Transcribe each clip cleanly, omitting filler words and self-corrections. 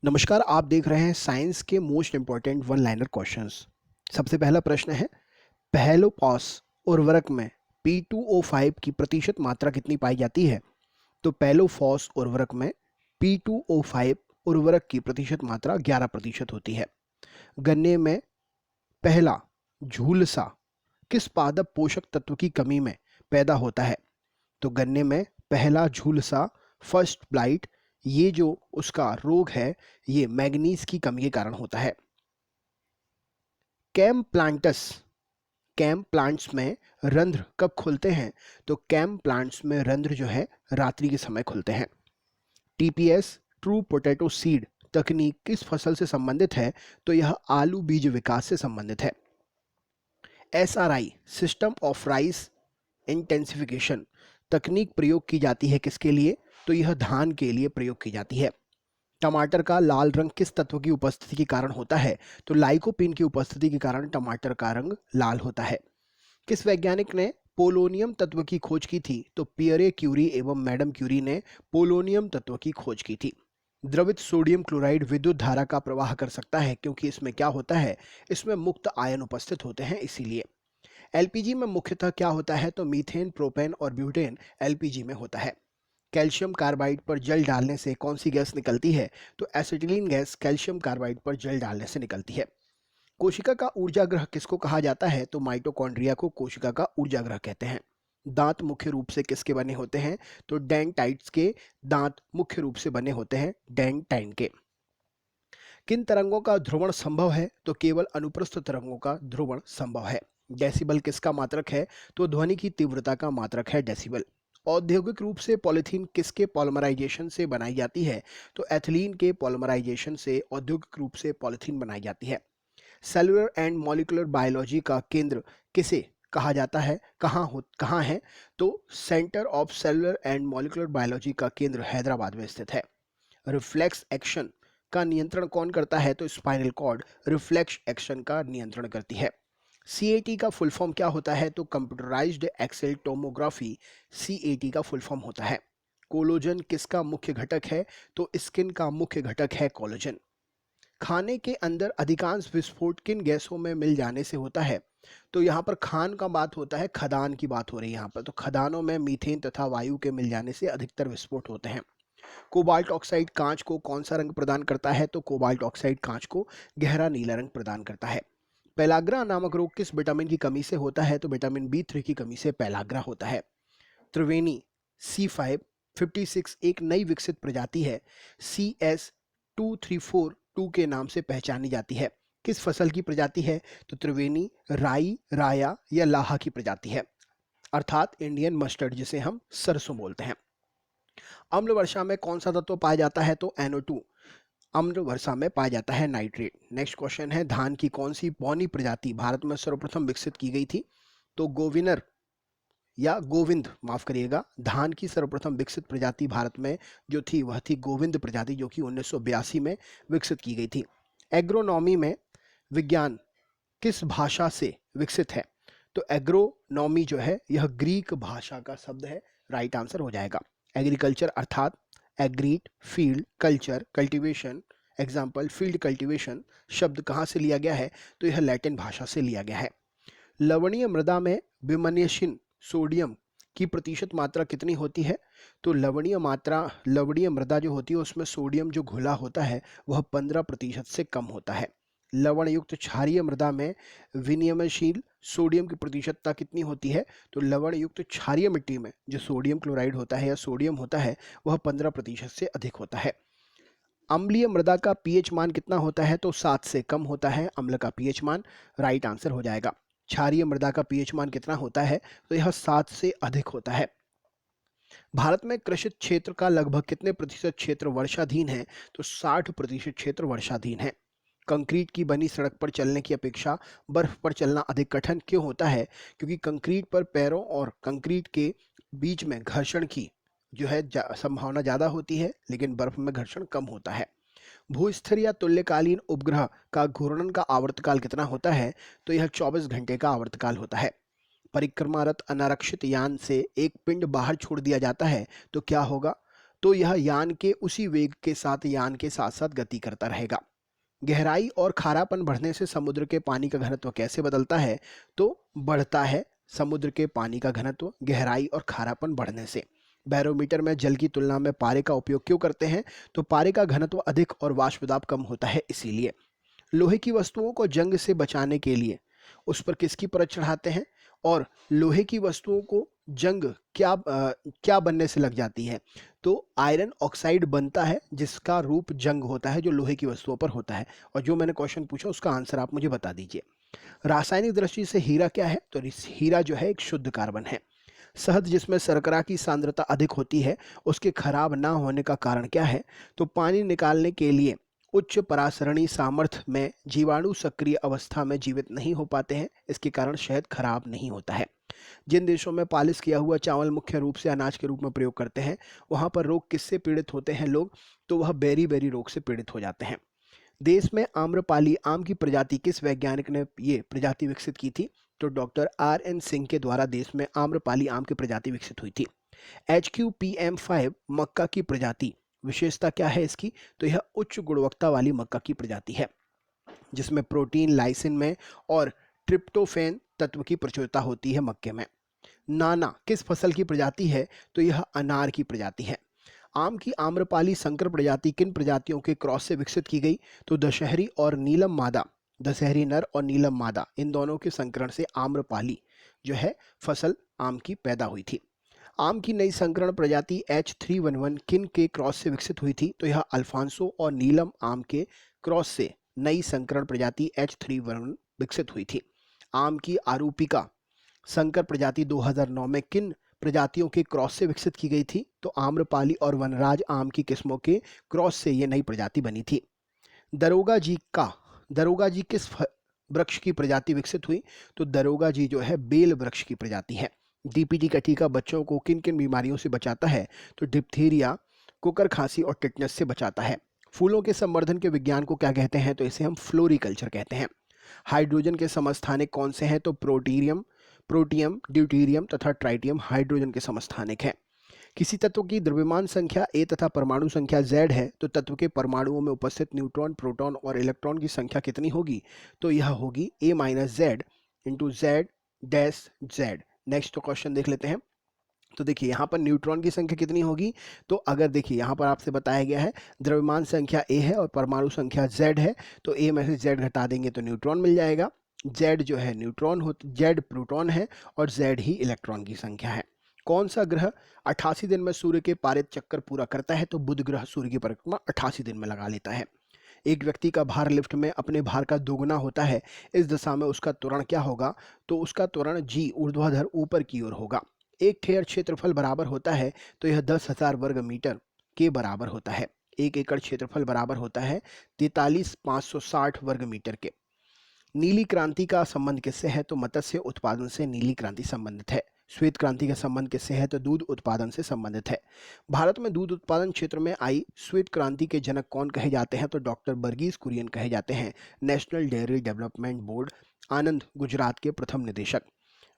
नमस्कार, आप देख रहे हैं साइंस के most important one liner questions. सबसे पहला प्रश्न है, पहलोपॉस उर्वरक में P2O5 की प्रतिशत मात्रा कितनी पाई जाती है? तो पहलोफॉस उर्वरक में P2O5 उर्वरक की प्रतिशत मात्रा 11% होती है। गन्ने में पहला झुलसा किस पादप पोषक तत्व की कमी में पैदा होता है? तो गन्ने में पहला झुलसा, फर्स्ट ब्लाइट, ये जो उसका रोग है ये मैग्नीज की कमी के कारण होता है। कैम प्लांट्स में रंध्र कब खुलते हैं? तो कैम प्लांट्स में रंध्र जो है रात्रि के समय खुलते हैं। टीपीएस, ट्रू पोटैटो सीड तकनीक किस फसल से संबंधित है? तो यह आलू बीज विकास से संबंधित है। SRI, system of rice intensification तकनीक प्रयोग की जाती है किसके लिए? तो यह धान के लिए प्रयोग की जाती है। टमाटर का लाल रंग किस तत्व की उपस्थिति के कारण होता है? तो लाइकोपीन की उपस्थिति के कारण टमाटर का रंग लाल होता है। किस वैज्ञानिक ने पोलोनियम तत्व की खोज की थी? तो पियरे क्यूरी एवं मैडम क्यूरी ने पोलोनियम तत्व की खोज की थी। द्रवित सोडियम क्लोराइड विद्युत धारा का प्रवाह कर सकता है क्योंकि इसमें क्या होता है, इसमें मुक्त आयन उपस्थित होते हैं इसीलिए। एलपीजी में मुख्यतः क्या होता है? तो मीथेन, प्रोपेन और ब्यूटेन एलपीजी में होता है। कैल्शियम कार्बाइड पर जल डालने से कौन सी गैस निकलती है? तो एसिटिलीन गैस कैल्शियम कार्बाइड पर जल डालने से निकलती है। कोशिका का ऊर्जा ग्रह किसको कहा जाता है? तो माइटोकॉन्ड्रिया को कोशिका का ऊर्जा ग्रह कहते हैं। दांत मुख्य रूप से किसके बने होते हैं? तो डेंटाइट्स के दांत मुख्य रूप से बने होते हैं डेंटाइन के। किन तरंगों का ध्रुवण संभव है? तो केवल अनुप्रस्थ तरंगों का ध्रुवण संभव है। डेसिबल किसका मात्रक है? तो ध्वनि की तीव्रता का मात्रक है डेसिबल। औद्योगिक रूप से पॉलीथीन किसके पॉलिमराइजेशन से बनाई जाती है? तो एथिलीन के पॉलिमराइजेशन से औद्योगिक रूप से पॉलीथीन बनाई जाती है। सेलुलर एंड मॉलिक्यूलर बायोलॉजी का केंद्र किसे कहा जाता है? कहाँ है? तो centre of cellular and molecular biology का केंद्र हैदराबाद में स्थित है। रिफ्लेक्स एक्शन का नियंत्रण कौन करता है? तो स्पाइनल कॉर्ड रिफ्लेक्स एक्शन का नियंत्रण करती है। सीएटी का फुल फॉर्म क्या होता है? तो कंप्यूटराइज्ड एक्सेल टोमोग्राफी सीएटी का फुल फॉर्म होता है। कोलोजन किसका मुख्य घटक है? तो स्किन का मुख्य घटक है कोलोजन। खाने के अंदर अधिकांश विस्फोट किन गैसों में मिल जाने से होता है? तो यहाँ पर खान का बात होता है, खदान की बात हो रही है यहाँ पर। तो खदानों में मीथेन तथा वायु के मिल जाने से अधिकतर विस्फोट होते हैं। कोबाल्ट ऑक्साइड कांच को कौन सा रंग प्रदान करता है? तो कोबाल्ट ऑक्साइड कांच को गहरा नीला रंग प्रदान करता है। पेलाग्रा नामक रोग किस विटामिन की कमी से होता है? तो विटामिन B3 की कमी से पेलाग्रा होता है। त्रिवेणी C556 एक नई विकसित प्रजाति है, CS2342 के नाम से पहचानी जाती है। किस फसल की प्रजाति है? तो त्रिवेणी राई, राया या लाहा की प्रजाति है, अर्थात इंडियन मस्टर्ड जिसे हम सरसों बोलते हैं। अम्ल वर्षा में कौन सा तत्व पाया जाता है? तो NO2। अम्ल वर्षा में पाया जाता है नाइट्रेट। नेक्स्ट क्वेश्चन है, धान की कौन सी बौनी प्रजाति भारत में सर्वप्रथम विकसित की गई थी? तो गोविनर या गोविंद, माफ करिएगा, धान की सर्वप्रथम विकसित प्रजाति भारत में जो थी वह थी गोविंद प्रजाति, जो कि 1982 में विकसित की गई थी। एग्रोनॉमी में विज्ञान किस भाषा से विकसित है? तो एग्रोनॉमी जो है यह ग्रीक भाषा का शब्द है, राइट आंसर हो जाएगा। एग्रीकल्चर अर्थात एग्रीट, field, culture, cultivation, example field cultivation शब्द कहाँ से लिया गया है? तो यह लैटिन भाषा से लिया गया है। लवणीय मृदा में विमनयशील सोडियम की प्रतिशत मात्रा कितनी होती है? तो लवणीय मृदा जो होती है उसमें सोडियम जो घुला होता है वह 15% से कम होता है। लवण युक्त क्षारीय मृदा में विनिमयशील सोडियम की प्रतिशतता कितनी होती है? तो लवण युक्त क्षारीय मिट्टी में जो सोडियम क्लोराइड होता है या सोडियम होता है वह 15% से अधिक होता है। अम्लीय मृदा का पीएच मान कितना होता है? तो 7 से कम होता है अम्ल का पीएच मान, राइट आंसर हो जाएगा। क्षारीय मृदा का पीएच मान कितना होता है? तो यह 7 से अधिक होता है। भारत में कृषित क्षेत्र का लगभग कितने प्रतिशत क्षेत्र वर्षाधीन है? तो 60% क्षेत्र वर्षाधीन है। कंक्रीट की बनी सड़क पर चलने की अपेक्षा बर्फ पर चलना अधिक कठिन क्यों होता है? क्योंकि कंक्रीट पर पैरों और कंक्रीट के बीच में घर्षण की जो है संभावना ज़्यादा होती है, लेकिन बर्फ में घर्षण कम होता है। भूस्थिर या तुल्यकालीन उपग्रह का घूर्णन का आवर्तकाल कितना होता है? तो यह 24 घंटे का आवर्तकाल होता है। परिक्रमारत अनारक्षित यान से एक पिंड बाहर छोड़ दिया जाता है तो क्या होगा? तो यह यान के उसी वेग के साथ यान के साथ साथ गति करता रहेगा। गहराई और खारापन बढ़ने से समुद्र के पानी का घनत्व कैसे बदलता है? तो बढ़ता है समुद्र के पानी का घनत्व गहराई और खारापन बढ़ने से। बैरोमीटर में जल की तुलना में पारे का उपयोग क्यों करते हैं? तो पारे का घनत्व अधिक और वाष्प दाब कम होता है इसीलिए। लोहे की वस्तुओं को जंग से बचाने के लिए उस पर किसकी परत चढ़ाते हैं? और लोहे की वस्तुओं को जंग क्या बनने से लग जाती है? तो आयरन ऑक्साइड बनता है जिसका रूप जंग होता है, जो लोहे की वस्तुओं पर होता है। और जो मैंने क्वेश्चन पूछा उसका आंसर आप मुझे बता दीजिए। रासायनिक दृष्टि से हीरा क्या है? तो हीरा जो है एक शुद्ध कार्बन है। शहद जिसमें शर्करा की सांद्रता अधिक होती है, उसके खराब ना होने का कारण क्या है? तो पानी निकालने के लिए उच्च परासरणी सामर्थ्य में जीवाणु सक्रिय अवस्था में जीवित नहीं हो पाते हैं, इसके कारण शहद खराब नहीं होता है। जिन देशों में पालिश किया हुआ चावल मुख्य रूप से अनाज के रूप में प्रयोग करते हैं, वहां पर रोग किससे पीड़ित होते हैं लोग? तो वह बेरी रोग से पीड़ित हो जाते हैं। देश में आम्रपाली आम की प्रजाति किस वैज्ञानिक ने ये प्रजाति विकसित की थी? तो डॉक्टर RN सिंह के द्वारा देश में आम्रपाली आम की प्रजाति विकसित हुई थी। HQPM5 मक्का की प्रजाति, विशेषता क्या है इसकी? तो यह उच्च गुणवत्ता वाली मक्का की प्रजाति है जिसमें प्रोटीन, लाइसिन में और ट्रिप्टोफैन तत्व की प्रचुरता होती है मक्के में। नाना किस फसल की प्रजाति है? तो यह अनार की प्रजाति है। आम की आम्रपाली संकर प्रजाति किन प्रजातियों के क्रॉस से विकसित की गई? तो दशहरी और नीलम मादा, दशहरी नर और नीलम मादा, इन दोनों के संकरण से आम्रपाली जो है फसल आम की पैदा हुई थी। आम की नई संकरण प्रजाति H311 किन के क्रॉस से विकसित हुई थी? तो यह अल्फांसो और नीलम आम के क्रॉस से नई संकरण प्रजाति H311 विकसित हुई थी। आम की आरूपिका संकर प्रजाति 2009 में किन प्रजातियों के क्रॉस से विकसित की गई थी? तो आम्रपाली और वनराज आम की किस्मों के क्रॉस से यह नई प्रजाति बनी थी। दरोगा जी किस वृक्ष की प्रजाति विकसित हुई? तो दरोगा जी जो है बेल वृक्ष की प्रजाति है। DPT का टीका बच्चों को किन किन बीमारियों से बचाता है? तो डिप्थीरिया, कुकर खांसी और टिटनस से बचाता है। फूलों के संवर्धन के विज्ञान को क्या कहते हैं? तो इसे हम फ्लोरिकल्चर कहते हैं। हाइड्रोजन के समस्थानिक कौन से हैं? तो प्रोटियम, ड्यूटीरियम तथा ट्राइटियम हाइड्रोजन के समस्थानिक हैं। किसी तत्व की द्रव्यमान संख्या A तथा परमाणु संख्या Z है तो तत्व के परमाणुओं में उपस्थित न्यूट्रॉन, प्रोटॉन और इलेक्ट्रॉन की संख्या कितनी होगी? तो यह होगी A - Z into Z dash Z। Next question देख लेते हैं। तो देखिए यहाँ पर न्यूट्रॉन की संख्या कितनी होगी? तो अगर देखिए यहाँ पर आपसे बताया गया है द्रव्यमान संख्या A है और परमाणु संख्या Z है, तो A में से Z घटा देंगे तो न्यूट्रॉन मिल जाएगा। Z जो है Z प्रोटॉन है और Z ही इलेक्ट्रॉन की संख्या है। कौन सा ग्रह 88 दिन में सूर्य के पारित चक्कर पूरा करता है? तो बुध ग्रह सूर्य की परिक्रमा 88 दिन में लगा लेता है। एक व्यक्ति का भार लिफ्ट में अपने भार का दोगुना होता है, इस दशा में उसका त्वरण क्या होगा? तो उसका त्वरण G ऊर्ध्वाधर ऊपर की ओर होगा। एक हेक्टेयर क्षेत्रफल बराबर होता है तो यह 10,000 वर्ग मीटर के बराबर होता है। 1 एकड़ क्षेत्रफल बराबर होता है 43,560 वर्ग मीटर के। नीली क्रांति का संबंध किससे है? तो मत्स्य उत्पादन से नीली क्रांति संबंधित है। श्वेत क्रांति का संबंध किससे है? तो दूध उत्पादन से संबंधित है। भारत में दूध उत्पादन क्षेत्र में आई श्वेत क्रांति के जनक कौन कहे जाते हैं? तो डॉक्टर वर्गीस कुरियन कहे जाते हैं। नेशनल डेयरी डेवलपमेंट बोर्ड, आनंद, गुजरात के प्रथम निदेशक।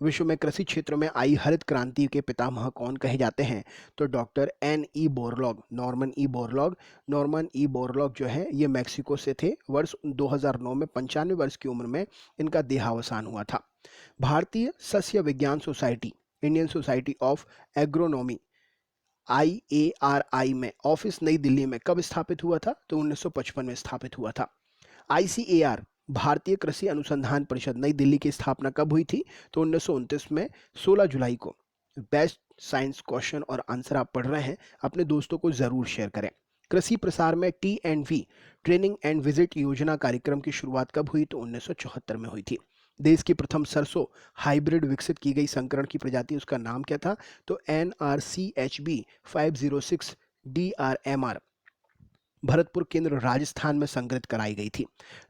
विश्व में कृषि क्षेत्र में आई हरित क्रांति के पितामह कौन कहे जाते हैं? तो doctor N.E. Borlaug, Norman E Borlaug जो है ये मैक्सिको से थे। वर्ष 2009 में 95 वर्ष की उम्र में इनका देहावसान हुआ था। भारतीय सस्य विज्ञान society, Indian society of agronomy IARI में ऑफिस नई दिल्ली में कब स्थापित हुआ था? तो 1955 में स्थापित हुआ था। ICAR, भारतीय कृषि अनुसंधान परिषद, नई दिल्ली की स्थापना कब हुई थी? तो 1929 में 16 जुलाई को। बेस्ट साइंस क्वेश्चन और आंसर आप पढ़ रहे हैं, अपने दोस्तों को जरूर शेयर करें। कृषि प्रसार में T&V, ट्रेनिंग एंड विजिट योजना कार्यक्रम की शुरुआत कब हुई? तो 1974 में हुई थी। देश की प्रथम सरसों हाइब्रिड विकसित की गई संकरण की प्रजाति, उसका नाम क्या था? तो NRCHB 506 DRMR भरतपुर केंद्र राजस्थान में संग्रहित कराई गई थी।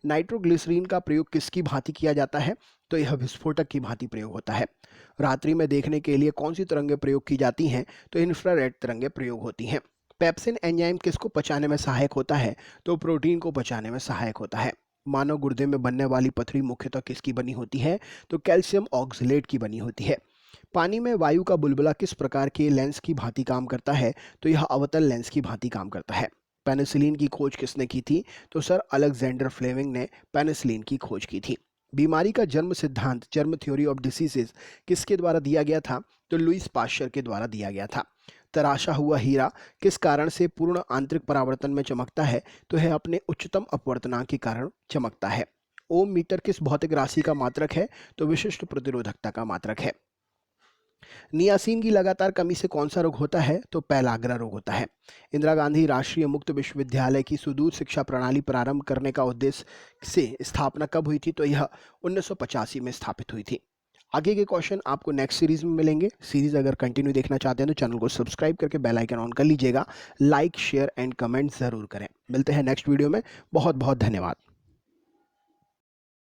नाइट्रोग्लिसरीन का प्रयोग किसकी भांति किया जाता है? तो यह विस्फोटक की भांति प्रयोग होता है। रात्रि में देखने के लिए कौन सी तरंगें प्रयोग की जाती हैं? तो इंफ्रारेड तरंगें प्रयोग होती हैं। पेप्सिन एंजाइम किसको पचाने में सहायक होता है? तो प्रोटीन को पचाने में सहायक होता है। मानव गुर्दे में बनने वाली पथरी मुख्यतः किसकी बनी होती है? तो कैल्शियम ऑक्सलेट की बनी होती है। पानी में वायु का बुलबुला किस प्रकार के लेंस की भांति काम करता है? तो यह अवतल लेंस की भांति काम करता है। पेनिसिलिन की खोज किसने की थी? तो सर अलेक्जेंडर फ्लेमिंग ने पेनिसिलिन की खोज की थी। बीमारी का जन्म सिद्धांत, जर्म थ्योरी ऑफ डिसीजेज, किसके द्वारा दिया गया था? तो लुईस पाश्चर के द्वारा दिया गया था। तराशा हुआ हीरा किस कारण से पूर्ण आंतरिक परावर्तन में चमकता है? तो यह अपने उच्चतम अपवर्तनांक के कारण चमकता है। ओम मीटर किस भौतिक राशि का मात्रक है? तो विशिष्ट प्रतिरोधकता का मात्रक है। नियासिन की लगातार कमी से कौन सा रोग होता है? तो पैलाग्रा रोग होता है। इंदिरा गांधी राष्ट्रीय मुक्त विश्वविद्यालय की सुदूर शिक्षा प्रणाली प्रारंभ करने का उद्देश्य से स्थापना कब हुई थी? तो यह 1985 में स्थापित हुई थी। आगे के क्वेश्चन आपको नेक्स्ट सीरीज में मिलेंगे। सीरीज अगर कंटिन्यू देखना चाहते हैं तो चैनल को सब्सक्राइब करके बेल आइकन ऑन कर लीजिएगा। लाइक, शेयर एंड कमेंट जरूर करें। मिलते हैं नेक्स्ट वीडियो में। बहुत बहुत धन्यवाद।